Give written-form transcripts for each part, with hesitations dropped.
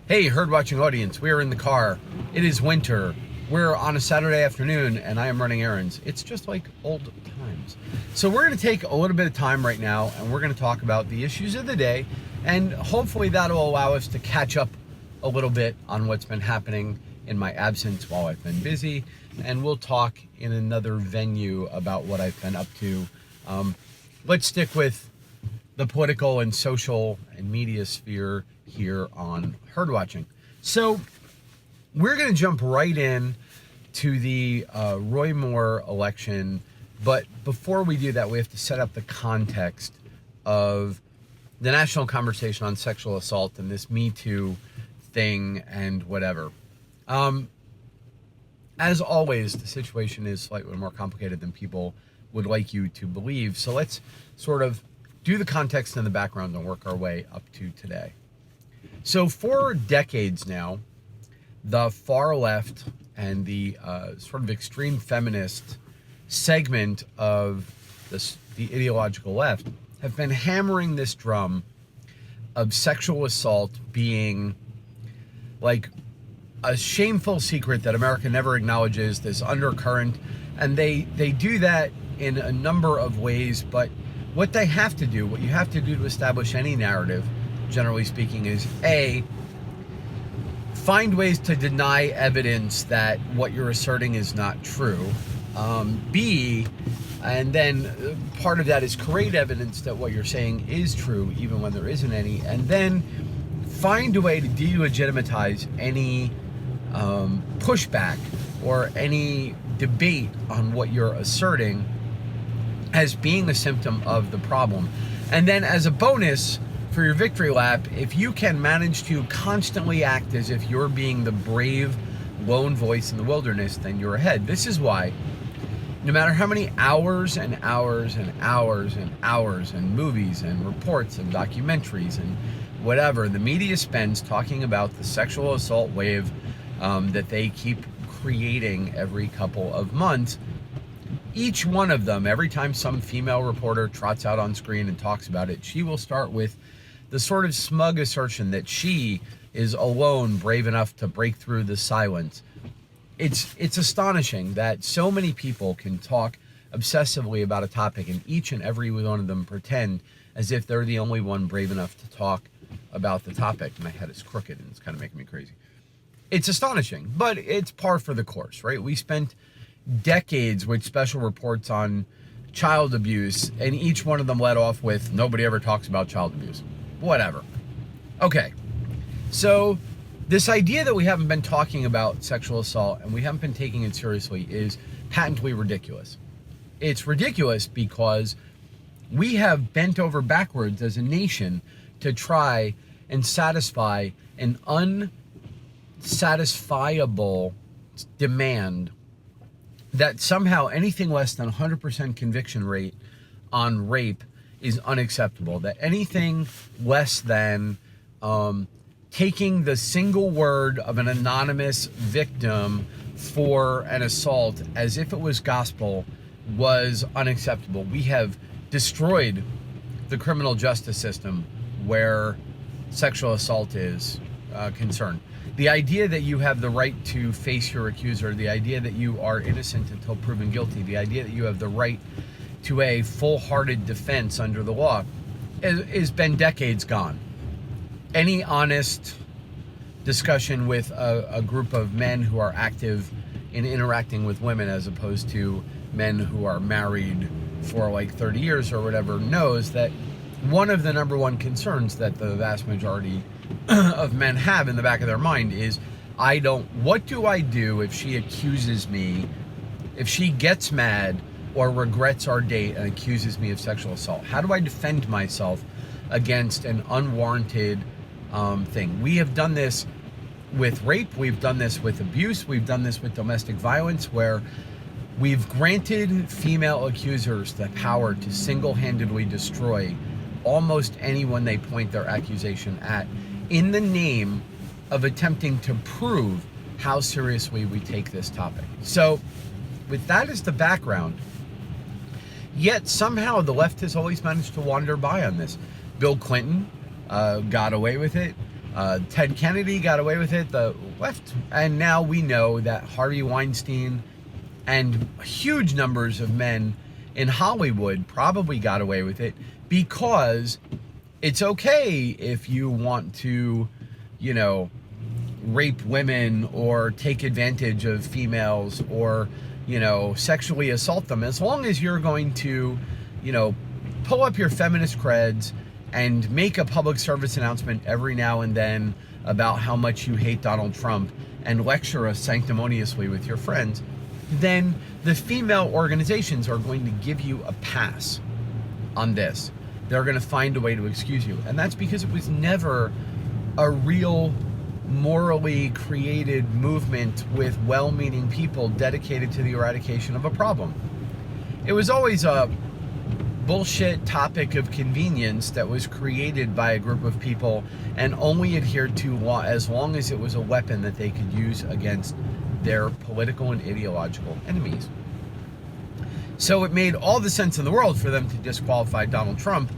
Hey, herd watching audience, we are in the car. It is winter. We're on a Saturday afternoon and I am running errands. It's just like old times. So we're going to take a little bit of time right now and we're going to talk about the issues of the day, and hopefully that'll allow us to catch up a little bit on what's been happening in my absence while I've been busy, and we'll talk in another venue about what I've been up to. Let's stick with the political and social and media sphere here on herd watching. So we're going to jump right in to the Roy Moore election, but before we do that, we have to set up the context of the national conversation on sexual assault and this Me Too thing and whatever. As always, the situation is slightly more complicated than people would like you to believe. So let's sort of do the context and the background and work our way up to today. So for decades now, the far left and the sort of extreme feminist segment of the ideological left have been hammering this drum of sexual assault being like a shameful secret that America never acknowledges, this undercurrent. And they do that in a number of ways, but what they have to do, what you have to do to establish any narrative, generally speaking, is A, find ways to deny evidence that what you're asserting is not true. B, and then part of that is create evidence that what you're saying is true, even when there isn't any, and then find a way to delegitimize any pushback or any debate on what you're asserting as being a symptom of the problem. And then as a bonus for your victory lap, if you can manage to constantly act as if you're being the brave lone voice in the wilderness, then you're ahead. This is why no matter how many hours and hours and hours and hours and movies and reports and documentaries and whatever the media spends talking about the sexual assault wave that they keep creating every couple of months, each one of them, every time some female reporter trots out on screen and talks about it, she will start with the sort of smug assertion that she is alone brave enough to break through the silence. It's astonishing that so many people can talk obsessively about a topic and each and every one of them pretend as if they're the only one brave enough to talk about the topic. My head is crooked and it's kind of making me crazy. It's astonishing, but it's par for the course, right? We spent decades with special reports on child abuse, and each one of them led off with nobody ever talks about child abuse. Whatever. Okay, so this idea that we haven't been talking about sexual assault and we haven't been taking it seriously is patently ridiculous. It's ridiculous because we have bent over backwards as a nation to try and satisfy an unsatisfiable demand that somehow anything less than 100% conviction rate on rape is unacceptable, that anything less than taking the single word of an anonymous victim for an assault as if it was gospel was unacceptable. We have destroyed the criminal justice system where sexual assault is concerned. The idea that you have the right to face your accuser, the idea that you are innocent until proven guilty, the idea that you have the right to a full-hearted defense under the law has been decades gone. Any honest discussion with a group of men who are active in interacting with women as opposed to men who are married for like 30 years or whatever knows that one of the number one concerns that the vast majority of men have in the back of their mind is, what do I do if she accuses me, if she gets mad or regrets our date and accuses me of sexual assault? How do I defend myself against an unwarranted thing? We have done this with rape, we've done this with abuse, we've done this with domestic violence, where we've granted female accusers the power to single-handedly destroy almost anyone they point their accusation at in the name of attempting to prove how seriously we take this topic. So with that as the background, yet somehow the left has always managed to wander by on this. Bill Clinton got away with it. Ted Kennedy got away with it, the left, and now we know that Harvey Weinstein and huge numbers of men in Hollywood probably got away with it because it's okay if you want to, you know, rape women or take advantage of females or, you know, sexually assault them, as long as you're going to, you know, pull up your feminist creds and make a public service announcement every now and then about how much you hate Donald Trump and lecture us sanctimoniously with your friends, then the female organizations are going to give you a pass on this. They're going to find a way to excuse you. And that's because it was never a real morally created movement with well-meaning people dedicated to the eradication of a problem. It was always a bullshit topic of convenience that was created by a group of people and only adhered to as long as it was a weapon that they could use against their political and ideological enemies. So it made all the sense in the world for them to disqualify Donald Trump.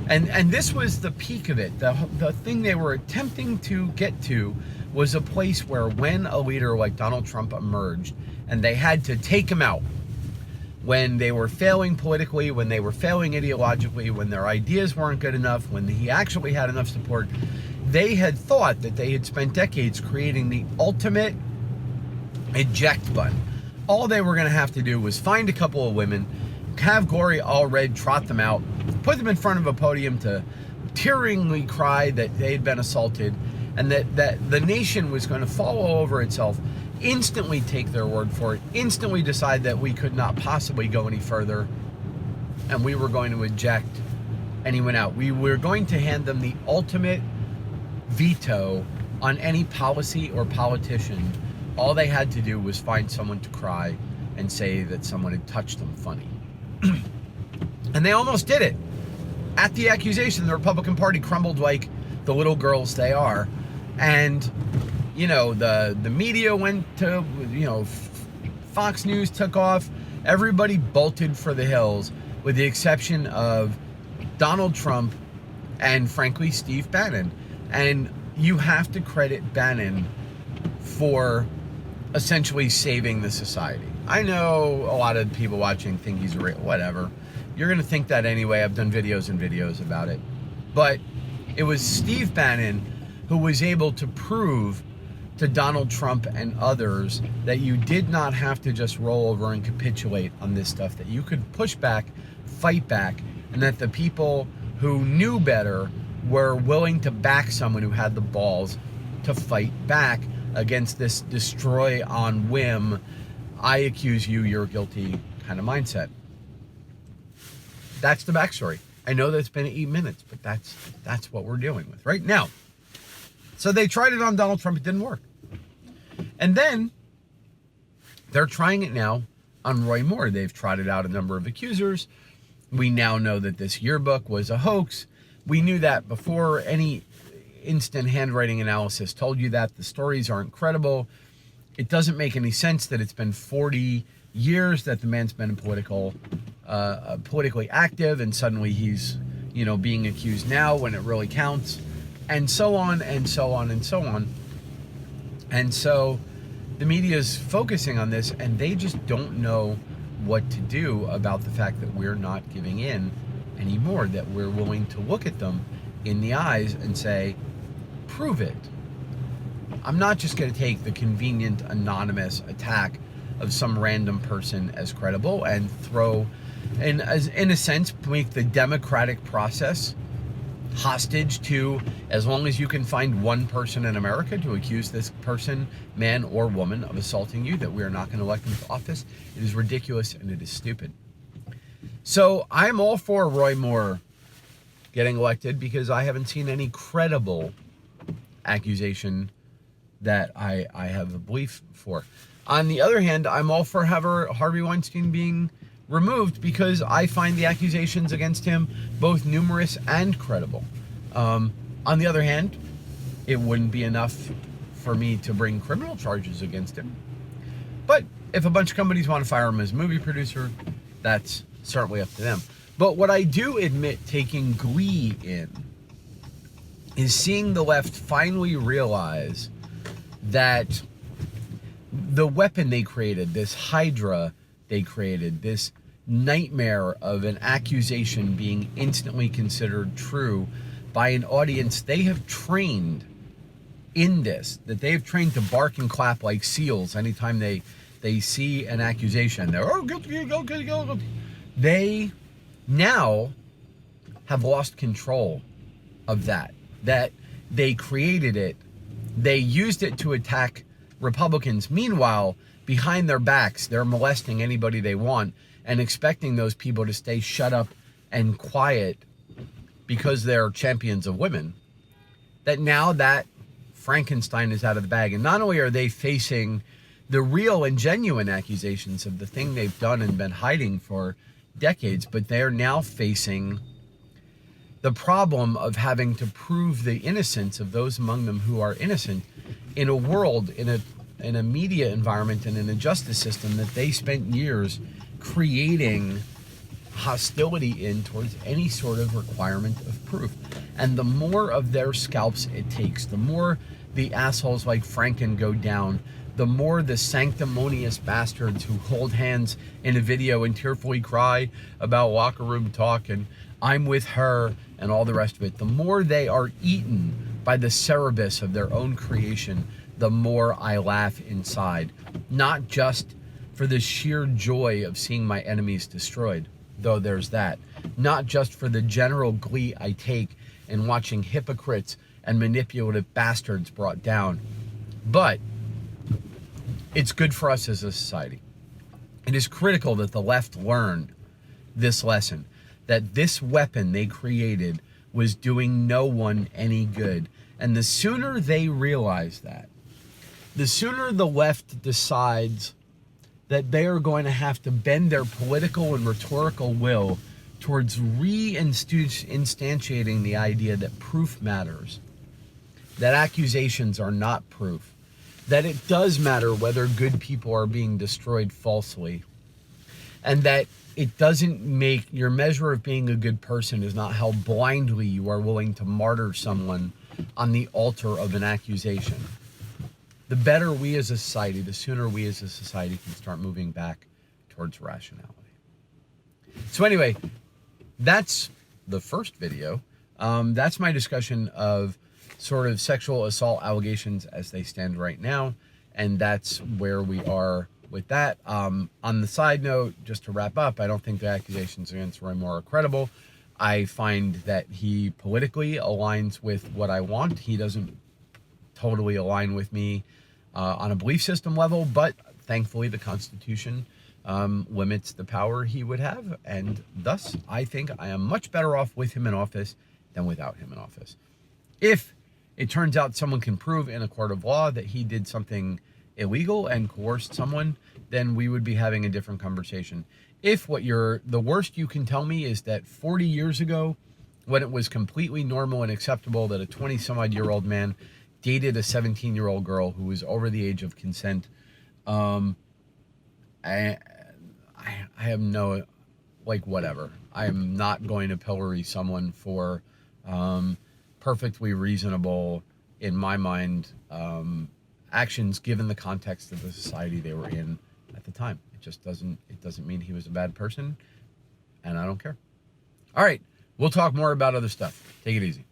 And this was the peak of it. The thing they were attempting to get to was a place where when a leader like Donald Trump emerged and they had to take him out, when they were failing politically, when they were failing ideologically, when their ideas weren't good enough, when he actually had enough support, they had thought that they had spent decades creating the ultimate eject button. All they were going to have to do was find a couple of women, have Glory Allred trot them out, put them in front of a podium to tearingly cry that they had been assaulted, and that the nation was going to fall all over itself, instantly take their word for it, instantly decide that we could not possibly go any further, and we were going to eject anyone out. We were going to hand them the ultimate veto on any policy or politician. All they had to do was find someone to cry and say that someone had touched them funny. And they almost did it. At the accusation, the Republican Party crumbled like the little girls they are. And, you know, the media went to, you know, Fox News took off. Everybody bolted for the hills, with the exception of Donald Trump and, frankly, Steve Bannon. And you have to credit Bannon for essentially saving the society. I know a lot of people watching think he's whatever. You're going to think that anyway. I've done videos and videos about it. But it was Steve Bannon who was able to prove to Donald Trump and others that you did not have to just roll over and capitulate on this stuff, that you could push back, fight back, and that the people who knew better were willing to back someone who had the balls to fight back against this destroy on whim, I accuse you, you're guilty kind of mindset. That's the backstory. I know that's been 8 minutes, but that's what we're dealing with right now. So they tried it on Donald Trump, it didn't work. And then they're trying it now on Roy Moore. They've trotted out a number of accusers. We now know that this yearbook was a hoax. We knew that before any instant handwriting analysis told you that. The stories aren't credible. It doesn't make any sense that it's been 40 years that the man's been politically active, and suddenly he's, you know, being accused now when it really counts, and so on and so on and so on. And so the media is focusing on this, and they just don't know what to do about the fact that we're not giving in anymore, that we're willing to look at them in the eyes and say, prove it. I'm not just going to take the convenient anonymous attack of some random person as credible and throw, and as in a sense, make the democratic process hostage to, as long as you can find one person in America to accuse this person, man or woman, of assaulting you, that we are not going to elect them to office. It is ridiculous and it is stupid. So I'm all for Roy Moore getting elected because I haven't seen any credible accusation that I have a belief for. On the other hand, I'm all for Harvey Weinstein being removed because I find the accusations against him both numerous and credible. On the other hand, it wouldn't be enough for me to bring criminal charges against him. But if a bunch of companies want to fire him as a movie producer, that's certainly up to them. But what I do admit taking glee in is seeing the left finally realize that the weapon they created, this hydra they created, this nightmare of an accusation being instantly considered true by an audience they have trained in this, that they have trained to bark and clap like seals anytime they see an accusation. They're, oh, guilty, guilty, guilty. They now have lost control of that they created it. They used it to attack Republicans. Meanwhile, behind their backs, they're molesting anybody they want and expecting those people to stay shut up and quiet because they're champions of women. That now that Frankenstein is out of the bag, and not only are they facing the real and genuine accusations of the thing they've done and been hiding for decades, but they are now facing the problem of having to prove the innocence of those among them who are innocent in a world, in a media environment and in a justice system that they spent years creating hostility in towards any sort of requirement of proof. And the more of their scalps it takes, the more the assholes like Franken go down, the more the sanctimonious bastards who hold hands in a video and tearfully cry about locker room talk and I'm with her and all the rest of it, the more they are eaten by the Cerebus of their own creation, the more I laugh inside. Not just for the sheer joy of seeing my enemies destroyed, though there's that. Not just for the general glee I take in watching hypocrites and manipulative bastards brought down, but it's good for us as a society. It is critical that the left learn this lesson, that this weapon they created was doing no one any good. And the sooner they realize that, the sooner the left decides that they are going to have to bend their political and rhetorical will towards reinstantiating the idea that proof matters, that accusations are not proof, that it does matter whether good people are being destroyed falsely, and that it doesn't make your measure of being a good person is not how blindly you are willing to martyr someone on the altar of an accusation. The better we as a society, the sooner we as a society can start moving back towards rationality. So anyway, that's the first video. That's my discussion of sort of sexual assault allegations as they stand right now. And that's where we are with that. On the side note, just to wrap up, I don't think the accusations against Roy Moore are credible. I find that he politically aligns with what I want. He doesn't totally align with me on a belief system level, but thankfully the Constitution limits the power he would have, and thus I think I am much better off with him in office than without him in office. If it turns out someone can prove in a court of law that he did something illegal and coerced someone, then we would be having a different conversation. If the worst you can tell me is that 40 years ago, when it was completely normal and acceptable that a 20-some-odd-year-old man dated a 17-year-old girl who was over the age of consent, I have no, whatever. I am not going to pillory someone for perfectly reasonable, in my mind, actions given the context of the society they were in at the time. It doesn't mean he was a bad person, and I don't care. All right, we'll talk more about other stuff. Take it easy.